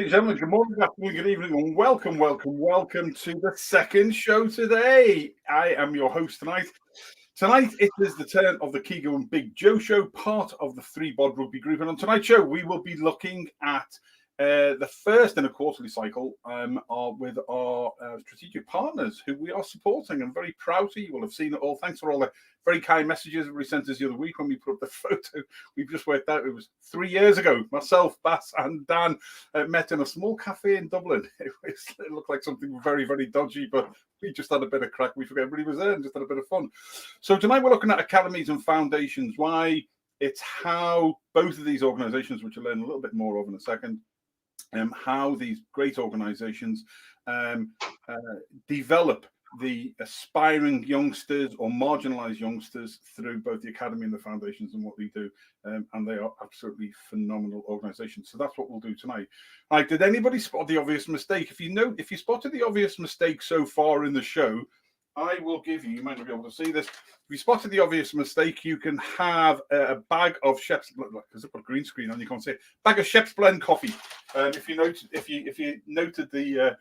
Ladies and gentlemen, good morning, good afternoon, good evening, and welcome to the second show today. I am your host tonight. Tonight, it is the turn of the Keego and Big Joe show, part of the Three Bod Rugby group. And on tonight's show, we will be looking at the first in a quarterly cycle with our strategic partners who we are supporting. I'm very proud to. You will have seen it all. Thanks for all the very kind messages everybody sent us the other week when we put up the photo. We've just worked out it was 3 years ago. Myself, Bass, and Dan met in a small cafe in Dublin. It looked like something very, very dodgy, but we just had a bit of crack. We forgot everybody was there and just had a bit of fun. So tonight we're looking at academies and foundations. Why it's how both of these organisations, which I'll learn a little bit more of in a second, how these great organisations develop the aspiring youngsters or marginalised youngsters through both the academy and the foundations and what they do, and they are absolutely phenomenal organisations. So that's what we'll do tonight. Right, did anybody spot the obvious mistake? If you spotted the obvious mistake so far in the show, I will give you might not be able to see this. If you spotted the obvious mistake, you can have a bag of Chef's, because I've got a green screen on, you can't see it, bag of Chef's Blend coffee. If you noted the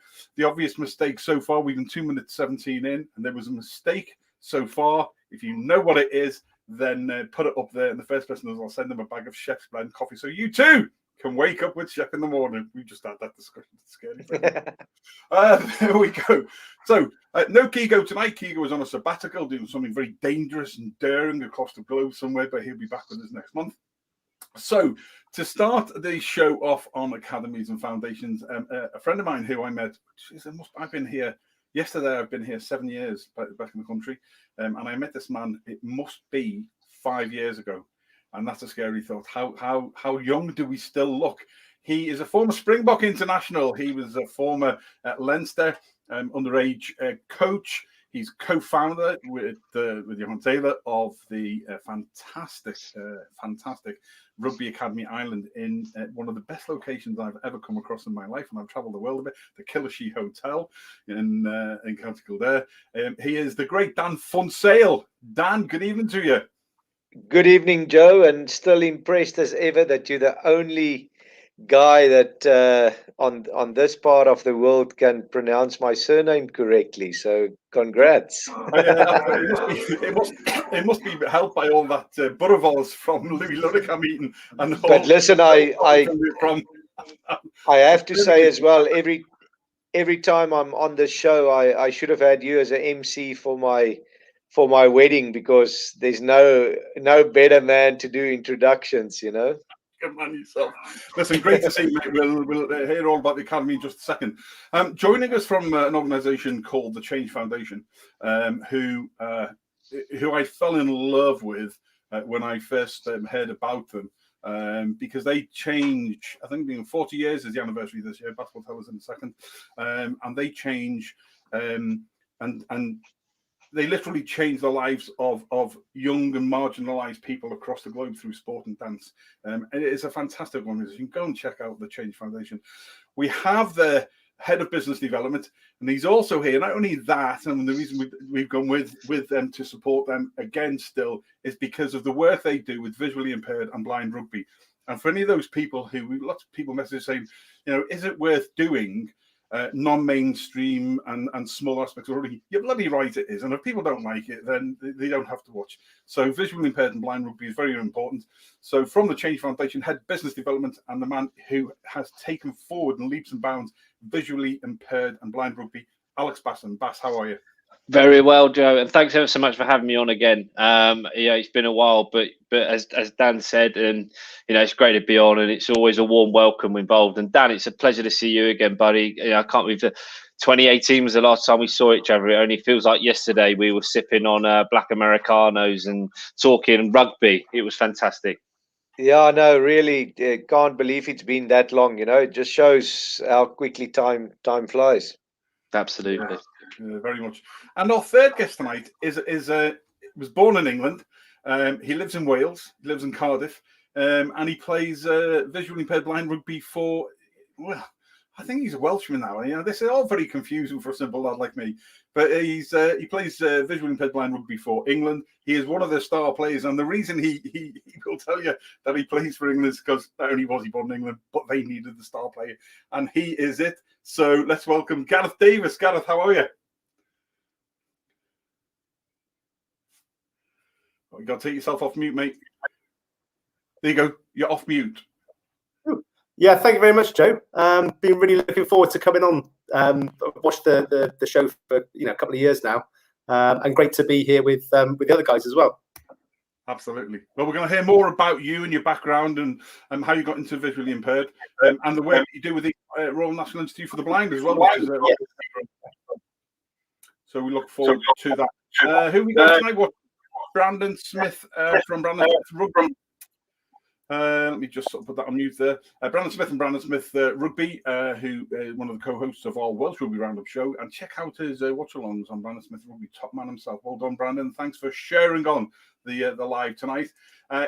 obvious mistake so far, we've been 2 minutes 17 in, and there was a mistake so far. If you know what it is, then put it up there, and the first person is I'll send them a bag of Chef's Blend coffee, so you too can wake up with Chef in the morning. We just had that discussion. It's scary. There we go. So, no Keego tonight. Keego is on a sabbatical doing something very dangerous and daring across the globe somewhere, but he'll be back with us next month. So, to start the show off on academies and foundations, a friend of mine who I met, I've been here yesterday. I've been here 7 years back in the country, and I met this man. It must be 5 years ago. And that's a scary thought. How young do we still look? He is a former Springbok international. He was a former Leinster underage coach. He's co-founder with Johan Taylor of the fantastic Rugby Academy Ireland in one of the best locations I've ever come across in my life, and I've travelled the world a bit. The Killishy Hotel in County Kildare. He is the great Dan VAN ZYL. Dan, good evening to you. Good evening, Joe, and still impressed as ever that you're the only guy that on this part of the world can pronounce my surname correctly. So, congrats. It must be helped by all that Burravals from Louis Ludwig I'm eating. But listen, I have to say as well, every time I'm on the show, I should have had you as an MC for my wedding, because there's no better man to do introductions, you know. Good man yourself. Listen, great to see you, mate. We'll hear all about the academy in just a second. Joining us from an organisation called the Change Foundation, who I fell in love with when I first heard about them, because they change. I think being 40 years is the anniversary this year. Bass will tell us in a second, and they change and they literally change the lives of young and marginalised people across the globe through sport and dance. And it is a fantastic organisation. Go and check out the Change Foundation. We have the head of business development, and he's also here. Not only that, and the reason we've gone with them to support them again still is because of the work they do with visually impaired and blind rugby. And for any of those people lots of people message saying, is it worth doing non-mainstream and small aspects of rugby? You're bloody right it is. And if people don't like it, then they don't have to watch. So visually impaired and blind rugby is very important. So from the Change Foundation, head business development, and the man who has taken forward in leaps and bounds visually impaired and blind rugby, Alex Basson. Bass, how are you? Very well, Joe, and thanks ever so much for having me on again. It's been a while, but as Dan said, and it's great to be on, and it's always a warm welcome involved. And Dan, it's a pleasure to see you again, buddy. I can't believe that 2018 was the last time we saw each other. It only feels like yesterday we were sipping on black Americanos and talking rugby. It was fantastic. Yeah, no, really can't believe it's been that long. It just shows how quickly time flies. Absolutely. Very much. And our third guest tonight was born in England. He lives in Wales. He lives in Cardiff, and he plays visually impaired blind rugby for I think he's a Welshman now. You know, this is all very confusing for a simple lad like me. But he plays visually impaired blind rugby for England. He is one of the star players, and the reason he will tell you that he plays for England is because not only was he born in England, but they needed the star player, and he is it. So let's welcome Gareth Davis. Gareth, how are you? Oh, you got to take yourself off mute, mate. There you go. You're off mute. Yeah, thank you very much, Joe. Been really looking forward to coming on. I've watched the show for a couple of years now, and great to be here with the other guys as well. Absolutely. Well, we're going to hear more about you and your background and how you got into visually impaired, and the work that you do with the Royal National Institute for the Blind as well. Which is, so we look forward to that. Who we got tonight? What? Brandon Smith from Brandon Smith Rugby. Let me just sort of put that on mute there. Brandon Smith and Brandon Smith Rugby, who is one of the co-hosts of our Welsh Rugby Roundup show. And check out his watch-alongs on Brandon Smith Rugby, top man himself. Well done, Brandon. Thanks for sharing on the live tonight.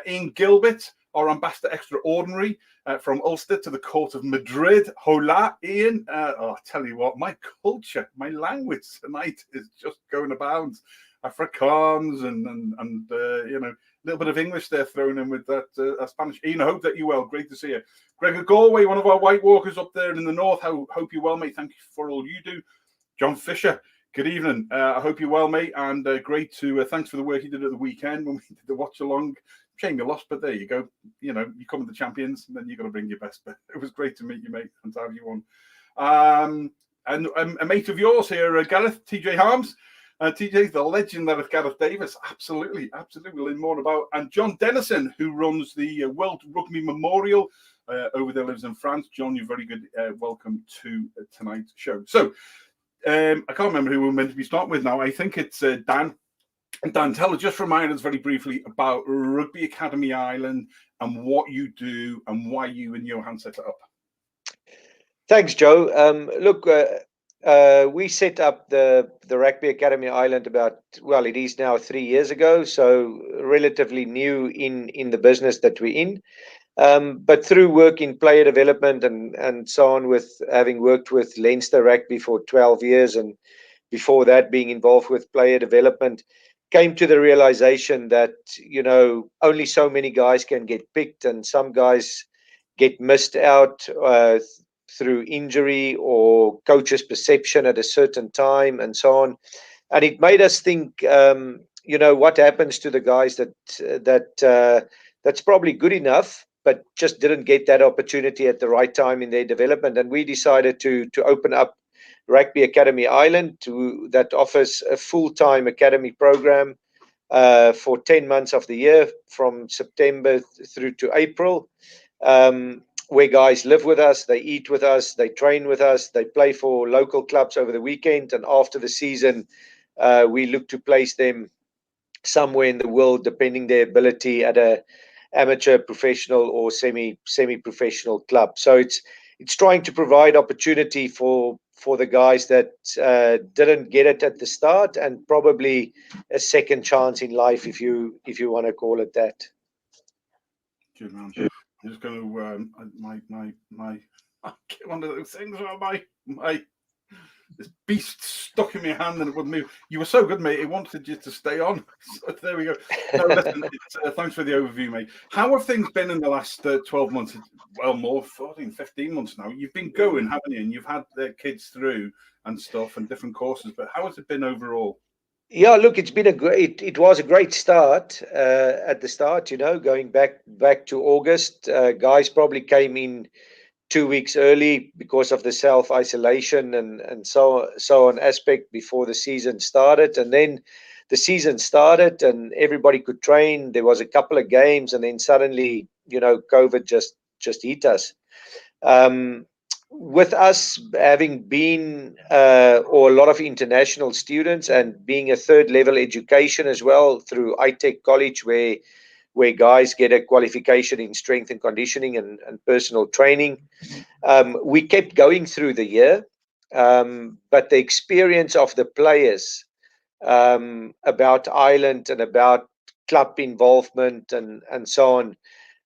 Ian Gilbert, our ambassador extraordinary from Ulster to the court of Madrid. Hola, Ian. I tell you what, my culture, my language tonight is just going abound. Afrikaans and a little bit of English there thrown in with that Spanish. Ian, I hope that you're well. Great to see you. Gregor Galway, one of our White Walkers up there in the north. Hope you're well, mate. Thank you for all you do. John Fisher, good evening. I hope you're well, mate. And great to thanks for the work you did at the weekend when we did the watch along. Shame you lost, but there you go. You come with the champions, and then you've got to bring your best. But it was great to meet you, mate, and to have you on. And a mate of yours here, Gareth, TJ Harms. TJ's the legend that is Gareth Davis. Absolutely. We'll learn more about. And John Dennison, who runs the World Rugby Memorial over there, lives in France. John, you're very good. Welcome to tonight's show. So I can't remember who we're meant to be starting with now. I think it's Dan. Dan, just remind us very briefly about Rugby Academy Ireland and what you do and why you and Johan set it up. Thanks, Joe. Look, we set up the Rugby Academy Ireland it is now 3 years ago, so relatively new in the business that we're in. But through work in player development and so on, with having worked with Leinster Rugby for 12 years and before that being involved with player development, came to the realization that, only so many guys can get picked, and some guys get missed out through injury or coach's perception at a certain time and so on. And it made us think, what happens to the guys that's probably good enough, but just didn't get that opportunity at the right time in their development. And we decided to open up Rugby Academy Ireland that offers a full-time academy program for 10 months of the year, from September through to April. Where guys live with us, they eat with us, they train with us, they play for local clubs over the weekend, and after the season, we look to place them somewhere in the world, depending their ability, at a amateur, professional, or semi-professional club. So it's trying to provide opportunity for the guys that didn't get it at the start, and probably a second chance in life, if you want to call it that. Good man. I'm just going to one of those things where my this beast stuck in my hand and it wouldn't move. You were so good, mate. It wanted you to stay on. So there we go. No, listen, thanks for the overview, mate. How have things been in the last 12 months? Well, more 14, 15 months now. You've been going, haven't you? And you've had the kids through and stuff and different courses. But how has it been overall? Yeah, look, it was a great start at the start, going back to August. Guys probably came in 2 weeks early because of the self-isolation and so on aspect before the season started. And then the season started and everybody could train. There was a couple of games, and then suddenly, COVID just hit us. With us having been or a lot of international students, and being a third level education as well through ITech College, where guys get a qualification in strength and conditioning and personal training, we kept going through the year, but the experience of the players about Ireland and about club involvement and so on,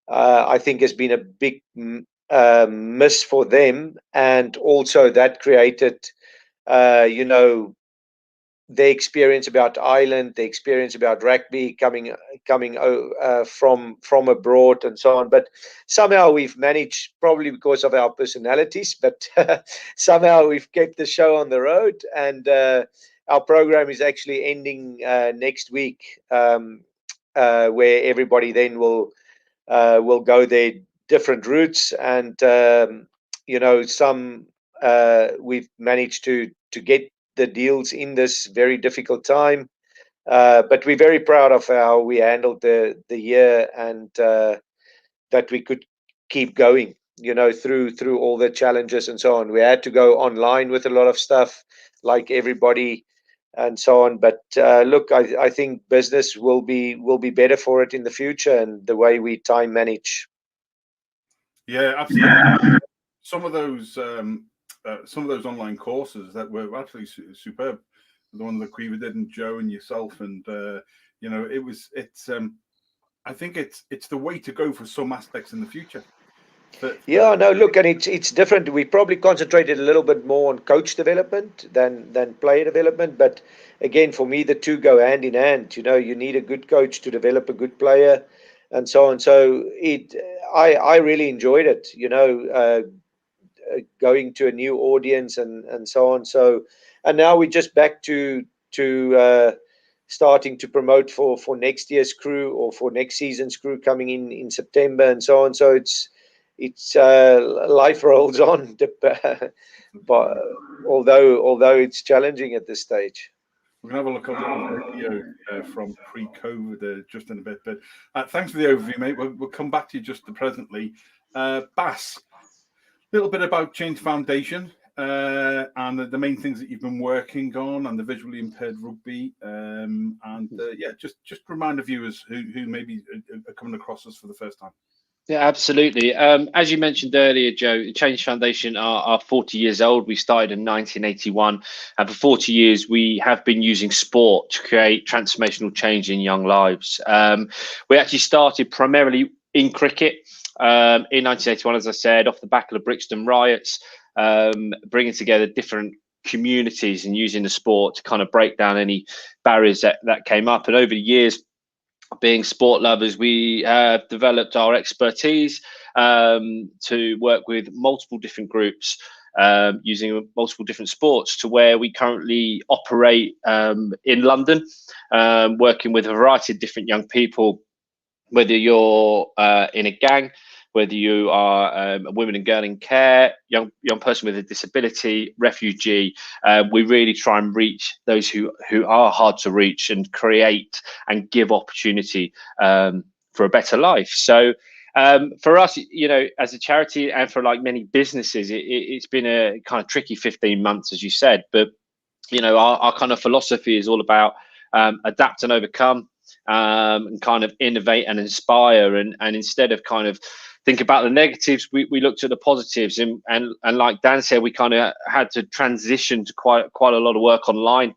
I think has been a big miss for them, and also that created, the experience about Ireland, the experience about rugby coming from abroad and so on. But somehow we've managed, probably because of our personalities, but somehow we've kept the show on the road, and our program is actually ending next week, where everybody then will go their different routes, and some we've managed to get the deals in this very difficult time, but we're very proud of how we handled the year, and that we could keep going, through all the challenges and so on. We had to go online with a lot of stuff, like everybody, and so on. But look, I think business will be better for it in the future, and the way we time manage. Yeah, absolutely. Some of those online courses that were absolutely superb. The one that Keego did, and Joe and yourself, and I think it's the way to go for some aspects in the future. Yeah, no, look, and it's different. We probably concentrated a little bit more on coach development than player development. But again, for me, the two go hand in hand. You need a good coach to develop a good player, and so on. So I really enjoyed it. Going to a new audience and so on. So, and now we're just back to starting to promote for next year's crew, or for next season's crew coming in September and so on. So it's life rolls on, but although it's challenging at this stage. We're going to have a look at a little video from pre-COVID just in a bit. But thanks for the overview, mate. We'll come back to you just presently. Bas, a little bit about Change Foundation and the main things that you've been working on, and the visually impaired rugby. Just remind the viewers who maybe are coming across us for the first time. Yeah, absolutely. As you mentioned earlier, Joe, Change Foundation are 40 years old. We started in 1981, and for 40 years we have been using sport to create transformational change in young lives. We actually started primarily in cricket in 1981, as I said, off the back of the Brixton riots, bringing together different communities and using the sport to kind of break down any barriers that came up. And over the years, being sport lovers, we have developed our expertise to work with multiple different groups using multiple different sports, to where we currently operate in London, working with a variety of different young people, whether you're in a gang, whether you are a women and girl in care, young person with a disability, refugee. We really try and reach those who are hard to reach, and create and give opportunity for a better life. So for us, as a charity, and for like many businesses, it's been a kind of tricky 15 months, as you said. But our kind of philosophy is all about adapt and overcome, and kind of innovate and inspire, and instead of kind of think about the negatives, we looked at the positives, and like Dan said, we kind of had to transition to quite a lot of work online.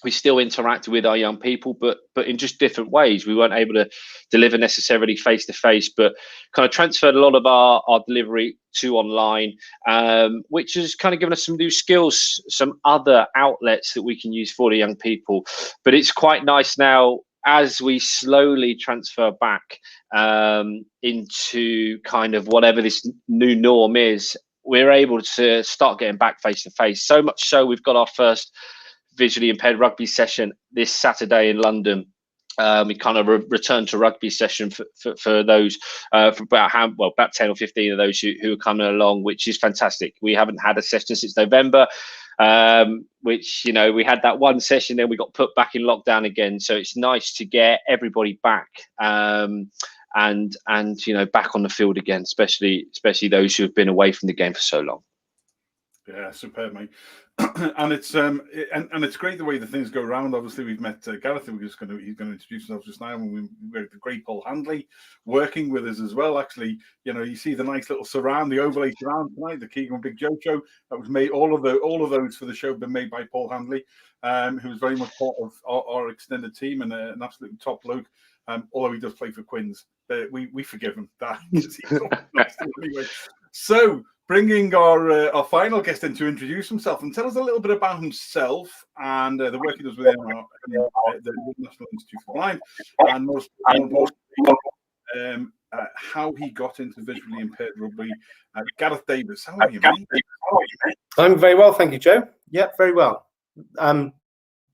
We still interacted with our young people, but in just different ways. We weren't able to deliver necessarily face to face, but kind of transferred a lot of our delivery to online, which has kind of given us some new skills, some other outlets that we can use for the young people. But it's quite nice now, as we slowly transfer back into kind of whatever this new norm is, we're able to start getting back face to face. So much so, we've got our first visually impaired rugby session this Saturday in London. We kind of returned to rugby session for those, for about 10 or 15 of those who are coming along, which is fantastic. We haven't had a session since November, which, we had that one session, then we got put back in lockdown again. So it's nice to get everybody back and back on the field again, especially those who have been away from the game for so long. Yeah, superb, mate. And it's and it's great the way the things go around. Obviously, we've met Gareth, he's going to introduce himself just now, and we had the great Paul Handley working with us as well. Actually, you see the nice little surround, the overlay surround tonight, the Keego and Big Joe show that was made. All of those for the show have been made by Paul Handley, who was very much part of our extended team, and an absolute top bloke. Although he does play for Quins, we forgive him that. Anyway. So, bringing our final guest in to introduce himself and tell us a little bit about himself and the work he does within the National Institute for the Blind, and most importantly, how he got into visually impaired rugby. Gareth Davis, how are you, mate? I'm very well, thank you, Joe. Yeah, very well.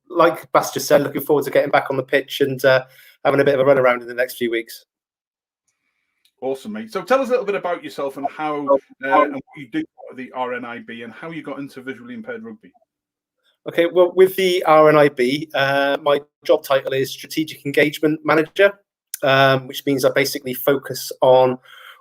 Like Bas just said, looking forward to getting back on the pitch and having a bit of a run around in the next few weeks. Awesome, mate. So tell us a little bit about yourself and how and what you do for the RNIB and how you got into visually impaired rugby. Okay, well, with the RNIB, my job title is Strategic Engagement Manager, which means I basically focus on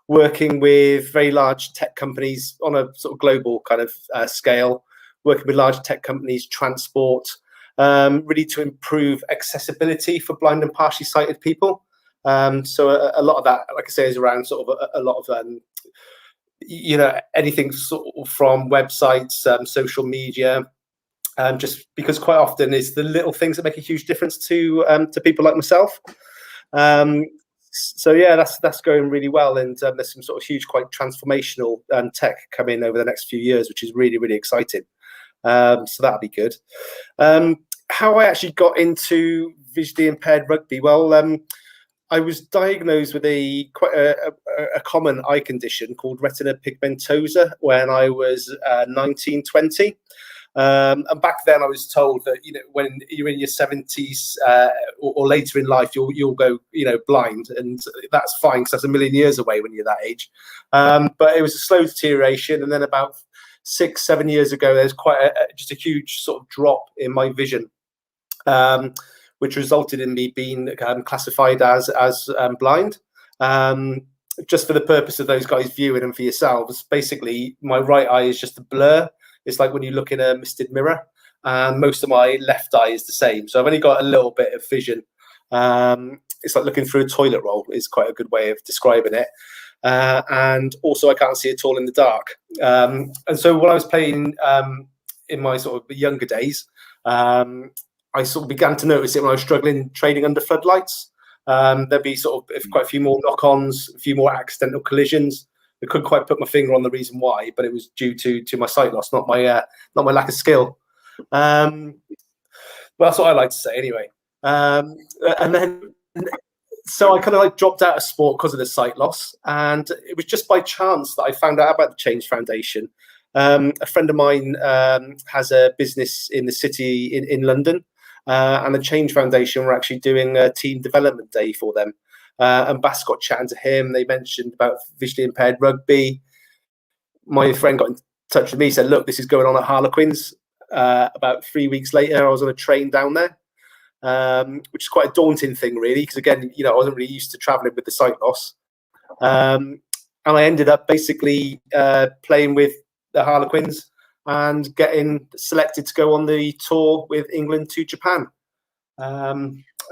working with very large tech companies on a sort of global kind of scale, working with large tech companies, transport, really to improve accessibility for blind and partially sighted people. So a lot of that, like I say, is around sort of a lot of anything sort of from websites, social media, just because quite often it's the little things that make a huge difference to people like myself. So yeah, that's going really well, and there's some sort of huge, quite transformational tech coming over the next few years, which is really, really exciting. So that'll be good. How I actually got into visually impaired rugby? Well, I was diagnosed with quite a common eye condition called retina pigmentosa when I was 19, 20. And back then I was told that, when you're in your 70s or later in life, you'll go, blind, and that's fine because that's a million years away when you're that age. But it was a slow deterioration. And then about 6-7 years ago, there's quite just a huge sort of drop in my vision, which resulted in me being classified as blind. Just for the purpose of those guys viewing and for yourselves, basically my right eye is just a blur. It's like when you look in a misted mirror, and most of my left eye is the same. So I've only got a little bit of vision. It's like looking through a toilet roll is quite a good way of describing it. And also I can't see at all in the dark. And so when I was playing in my sort of younger days, I sort of began to notice it when I was struggling training under floodlights. There'd be sort of quite a few more knock-ons, a few more accidental collisions. I couldn't quite put my finger on the reason why, but it was due to my sight loss, not my lack of skill. Well, that's what I like to say anyway. And then, so I kind of dropped out of sport because of the sight loss, and it was just by chance that I found out about the Change Foundation. A friend of mine has a business in the city in London, and the Change Foundation were actually doing a team development day for them. And Bas got chatting to him. They mentioned about visually impaired rugby. My friend got in touch with me, said, look, this is going on at Harlequins. About 3 weeks later, I was on a train down there, which is quite a daunting thing, really, because, again, I wasn't really used to traveling with the sight loss. And I ended up basically playing with the Harlequins and getting selected to go on the tour with England to Japan.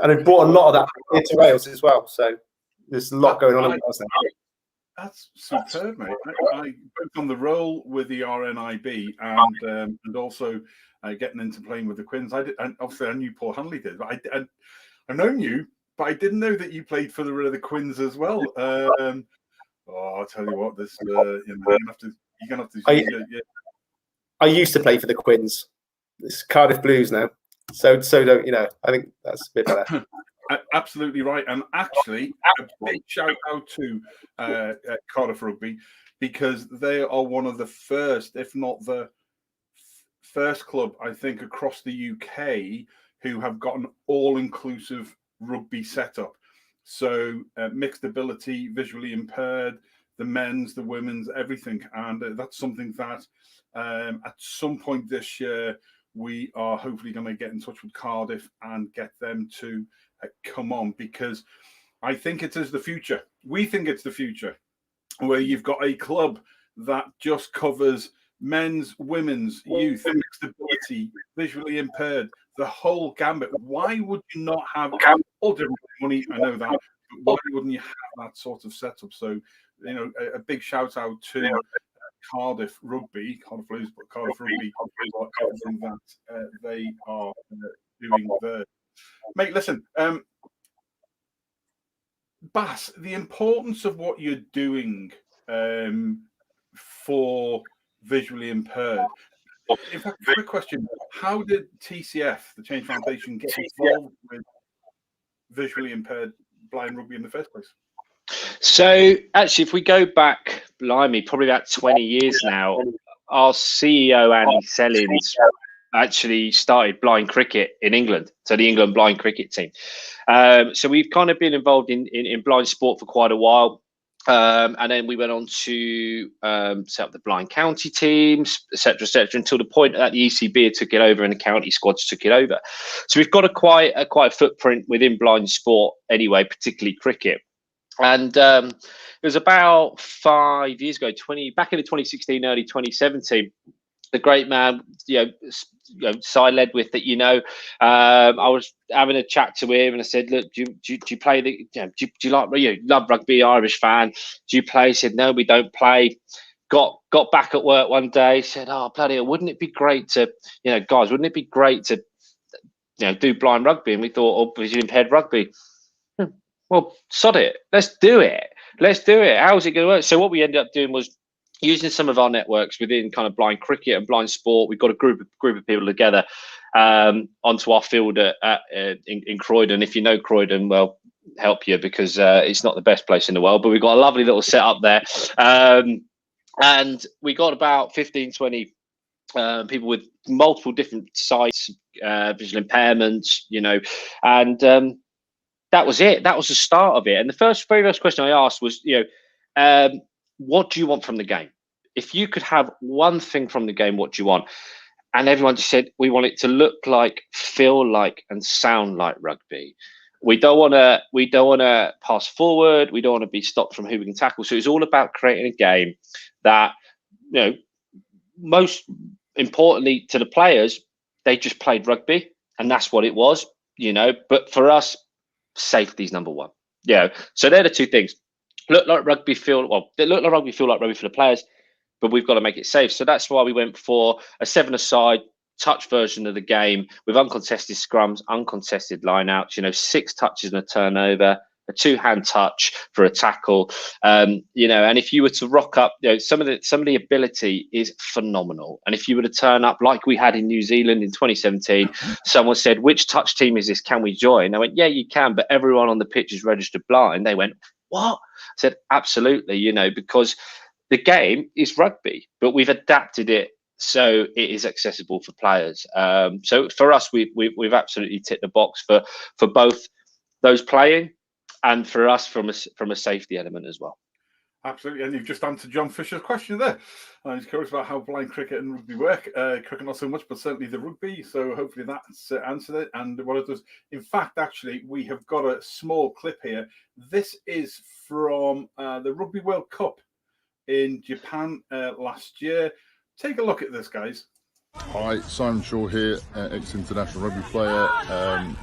And it brought a lot of that here to Wales as well. So there's a lot going on in Wales now. That's superb, mate. I both on the roll with the RNIB and also getting into playing with the Quins. And obviously I knew Paul Hanley did, but I've known you, but I didn't know that you played for the Quins as well. I'll tell you what, this you're gonna have to. I used to play for the Quins. It's Cardiff Blues now. So don't I think that's a bit better. Absolutely right. And actually, a big shout out to Cardiff Rugby, because they are one of the first, if not the first club, I think, across the UK who have got an all-inclusive rugby setup. So mixed ability, visually impaired, the men's, the women's, everything. And that's something that at some point this year, we are hopefully going to get in touch with Cardiff and get them to come on, because I think it is the future. We think it's the future, where you've got a club that just covers men's, women's, youth, mixed ability, visually impaired, the whole gambit. Why would you not have all different money? I know that, but why wouldn't you have that sort of setup? So, a big shout out to Cardiff Rugby, Cardiff Blues, but Cardiff Rugby, everything that they are doing there. Mate, listen, Bas, the importance of what you're doing for visually impaired. In fact, quick question: how did TCF, the Change Foundation, get involved with visually impaired blind rugby in the first place? So actually, if we go back, blimey, probably about 20 years now, our CEO Andy Sellins actually started blind cricket in England, so the England blind cricket team. So we've kind of been involved in blind sport for quite a while. And then we went on to set up the blind county teams, etc., until the point that the ECB took it over and the county squads took it over. So we've got a quite a footprint within blind sport anyway, particularly cricket. And it was about 5 years ago, back in the 2016, early 2017. The great man, Si led with that. I was having a chat to him, and I said, "Look, do you play the? Do you like? Love rugby, Irish fan. Do you play?" He said, "No, we don't play." Got back at work one day. Said, "Oh, bloody hell, wouldn't it be great to, guys? Wouldn't it be great to, do blind rugby?" And we thought, "Oh, visually impaired rugby." Well, sod it. Let's do it. How's it going to work? So what we ended up doing was using some of our networks within kind of blind cricket and blind sport. We've got a group of people together onto our field in Croydon. If you know Croydon, well, help you, because it's not the best place in the world, but we've got a lovely little setup there. And we got about 15, 20 people with multiple different sites, visual impairments, and that was it. That was the start of it. And the very first question I asked was, what do you want from the game? If you could have one thing from the game, what do you want? And everyone just said, we want it to look like, feel like, and sound like rugby. We don't want to pass forward. We don't want to be stopped from who we can tackle. So it's all about creating a game that, most importantly to the players, they just played rugby, and that's what it was, But for us, safety's number one. So they're the two things. Look like rugby, feel like rugby for the players, but we've got to make it safe. So that's why we went for a 7-a-side touch version of the game with uncontested scrums, uncontested lineouts, 6 touches and a turnover, a 2-hand touch for a tackle, and if you were to rock up, some of the ability is phenomenal. And if you were to turn up like we had in New Zealand in 2017, someone said, "Which touch team is this? Can we join?" I went, "Yeah, you can, but everyone on the pitch is registered blind." They went, "What?" I said, "Absolutely, because the game is rugby, but we've adapted it so it is accessible for players." So for us, we've absolutely ticked the box for both those playing, and for us from a safety element as well. Absolutely, and you've just answered John Fisher's question there. I was curious about how blind cricket and rugby work. Cricket not so much, but certainly the rugby. So hopefully that's answered it. And what it does, in fact, actually, we have got a small clip here. This is from the Rugby World Cup in Japan last year. Take a look at this, guys. Hi, Simon Shaw here, ex-international rugby player,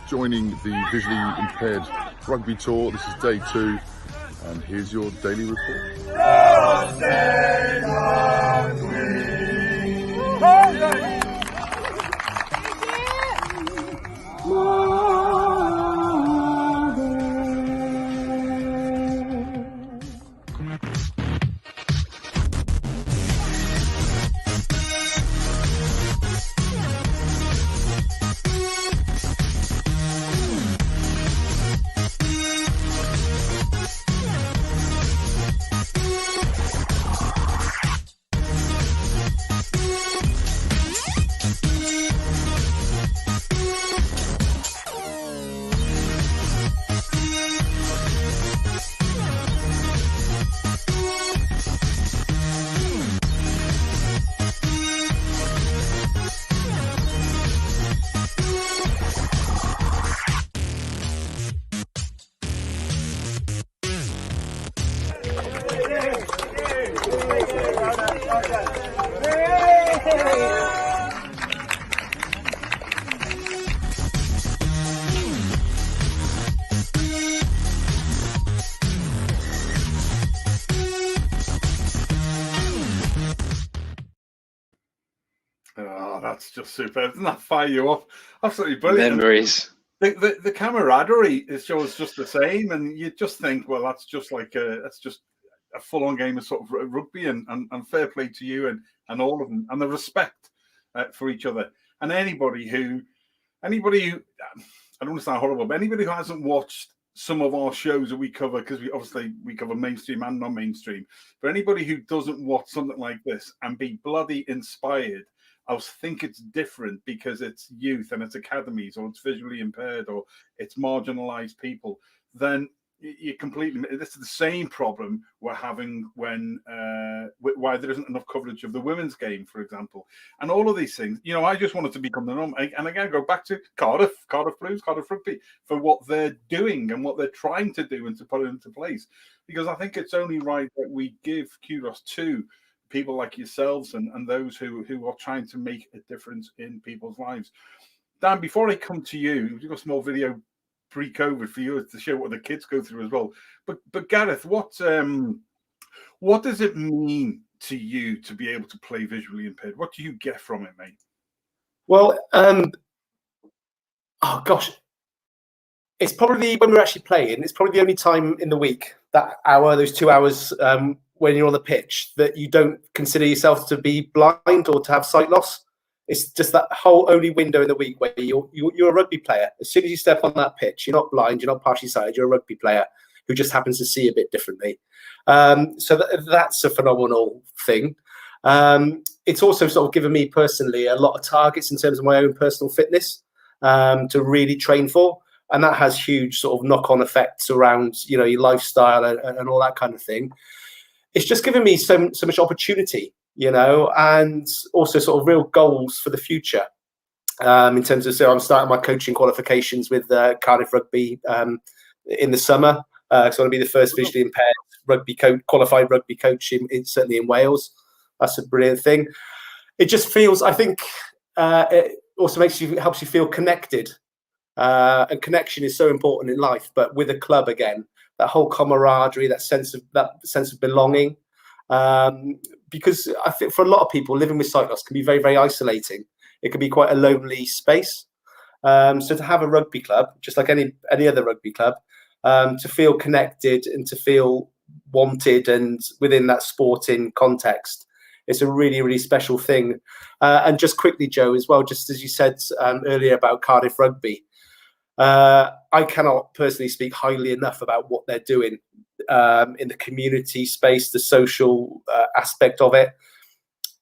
joining the visually impaired rugby tour. This is day 2, and here's your daily report. Oh, that's just super. Doesn't that fire you up? Absolutely brilliant. Memories. The camaraderie is just the same, and you just think, well, that's just like that's just a full-on game of sort of rugby, and fair play to you and all of them, and the respect for each other. And anybody who I don't want to sound horrible, but anybody who hasn't watched some of our shows that we cover, because we cover mainstream and non-mainstream, but anybody who doesn't watch something like this and be bloody inspired, I think it's different because it's youth and it's academies, or it's visually impaired, or it's marginalised people, then you completely. This is the same problem we're having when why there isn't enough coverage of the women's game, for example, and all of these things. I just wanted to become the norm, and again, go back to Cardiff Blues, Cardiff Rugby, for what they're doing and what they're trying to do and to put it into place. Because I think it's only right that we give kudos to people like yourselves and those who are trying to make a difference in people's lives. Dan, before I come to you, we've got a small video pre-COVID for you to show what the kids go through as well. But Gareth, what does it mean to you to be able to play visually impaired? What do you get from it, mate? Well, oh gosh, it's probably when we're actually playing. It's probably the only time in the week, that hour, those 2 hours, when you're on the pitch, that you don't consider yourself to be blind or to have sight loss. It's just that whole only window in the week where you're a rugby player. As soon as you step on that pitch, you're not blind, you're not partially sighted, you're a rugby player who just happens to see a bit differently. So that's a phenomenal thing. It's also sort of given me personally a lot of targets in terms of my own personal fitness to really train for. And that has huge sort of knock-on effects around, your lifestyle and all that kind of thing. It's just given me so much opportunity, and also sort of real goals for the future. In terms of, so I'm starting my coaching qualifications with Cardiff Rugby in the summer. So I'm going to be the first visually impaired qualified rugby coach certainly in Wales. That's a brilliant thing. It just feels, I think, it also helps you feel connected. And connection is so important in life, but with a club again, that whole camaraderie, that sense of belonging. Because I think for a lot of people, living with sight loss can be very, very isolating. It can be quite a lonely space. So to have a rugby club, just like any other rugby club, to feel connected and to feel wanted and within that sporting context, it's a really, really special thing. And just quickly, Joe, as well, just as you said earlier about Cardiff Rugby, I cannot personally speak highly enough about what they're doing in the community space, the social aspect of it.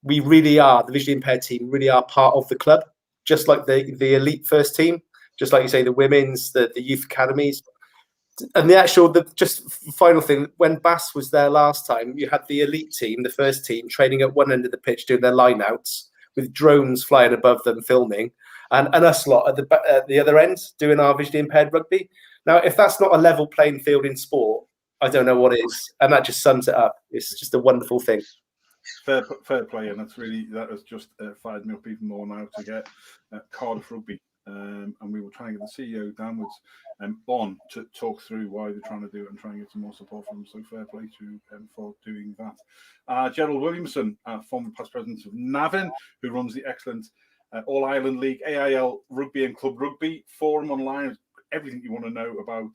We really are, the visually impaired team really are part of the club, just like the elite first team, just like you say, the women's, the youth academies. And the just final thing, when Bass was there last time, you had the elite team, the first team, training at one end of the pitch doing their line-outs with drones flying above them filming, and us lot at the other end doing our visually impaired rugby. Now, if that's not a level playing field in sport, I don't know what is. And that just sums it up. It's just a wonderful thing. Fair play, and that has just fired me up even more now to get Cardiff Rugby. And we will try and get the CEO downwards on to talk through why they're trying to do it and try and get some more support from them. So fair play to for doing that. Gerald Williamson, former past president of NAVAN, who runs the excellent All Ireland League AIL Rugby and Club Rugby forum online. Everything you want to know about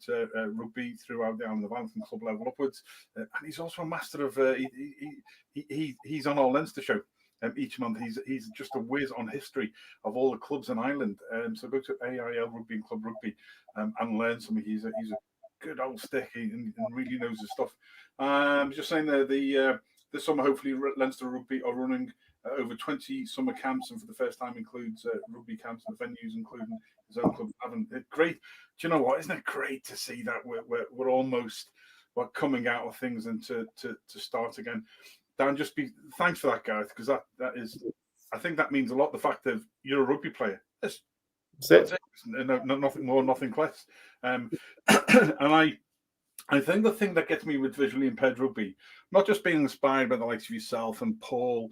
rugby throughout the island of Ireland from club level upwards. And he's also a master of, he's on our Leinster show each month. He's just a whiz on history of all the clubs in Ireland. So go to AIL Rugby and Club Rugby and learn something. He's a good old stick and really knows his stuff. Just saying there, this summer, hopefully, Leinster Rugby are running over 20 summer camps, and for the first time includes rugby camps and venues, including his own club. Great. Do you know what? Isn't it great to see that we're almost coming out of things and to start again? Dan, thanks for that, Gareth, because that is, I think that means a lot. The fact that you're a rugby player. That's it. No, nothing more, nothing less. And I think the thing that gets me with visually impaired rugby, not just being inspired by the likes of yourself and Paul,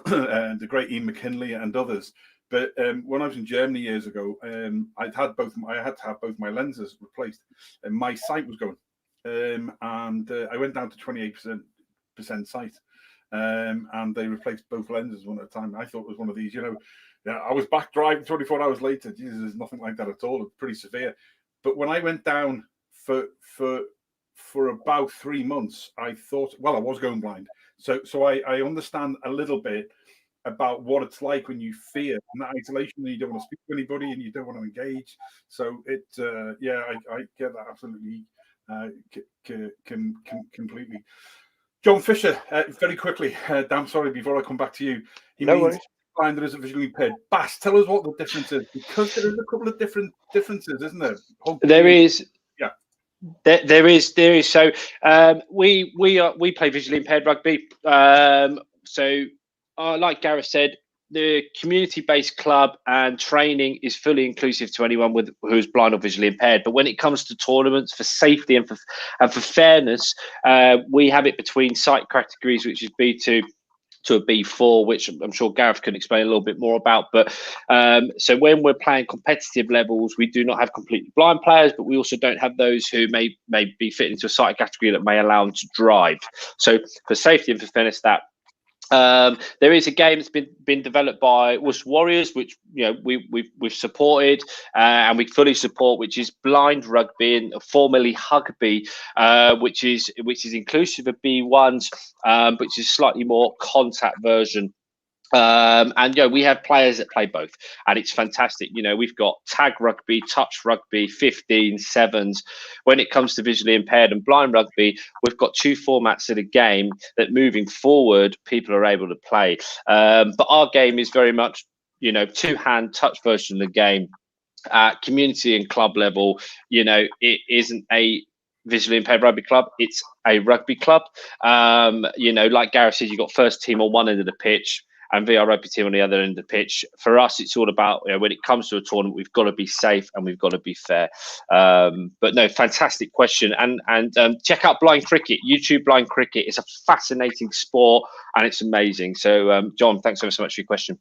and the great Ian McKinley and others, but when I was in Germany years ago, I had to have both my lenses replaced, and my sight was going, and I went down to 28% sight, and they replaced both lenses one at a time. I thought it was one of these, I was back driving 24 hours later. Jesus, there's nothing like that at all. It's pretty severe. But when I went down for for about 3 months, I thought, well, I was going blind. So I understand a little bit about what it's like when you fear and that isolation, and you don't want to speak to anybody and you don't want to engage. So I get that absolutely, completely. John Fisher, very quickly, Dan, sorry, before I come back to you. No worries. Blind, there is a visually impaired. Bas, tell us what the difference is, because there is a couple of different differences, isn't there? Hopefully, there is. Yeah. There is. So we play visually impaired rugby. So like Gareth said, the community-based club and training is fully inclusive to anyone who's blind or visually impaired. But when it comes to tournaments, for safety and for fairness, we have it between site categories, which is B2 to a B4, which I'm sure Gareth can explain a little bit more about. But so when we're playing competitive levels, we do not have completely blind players, but we also don't have those who may be fit into a site category that may allow them to drive. So for safety and for fairness, that there is a game that's been developed by Worcester Warriors, which we've supported and we fully support, which is blind rugby, and formerly Hugby, which is inclusive of B1s, which is slightly more contact version. And we have players that play both, and it's fantastic. We've got tag rugby, touch rugby, 15s, 7s. When it comes to visually impaired and blind rugby, we've got 2 formats of the game that moving forward people are able to play. But our game is very much 2-hand touch version of the game. At community and club level, it isn't a visually impaired rugby club, it's a rugby club. Like Gareth said, you've got first team on one end of the pitch and VR rugby team on the other end of the pitch. For us, it's all about, when it comes to a tournament, we've got to be safe and we've got to be fair. But no, fantastic question. And check out blind cricket, YouTube blind cricket. It's a fascinating sport and it's amazing. So, John, thanks ever so much for your question.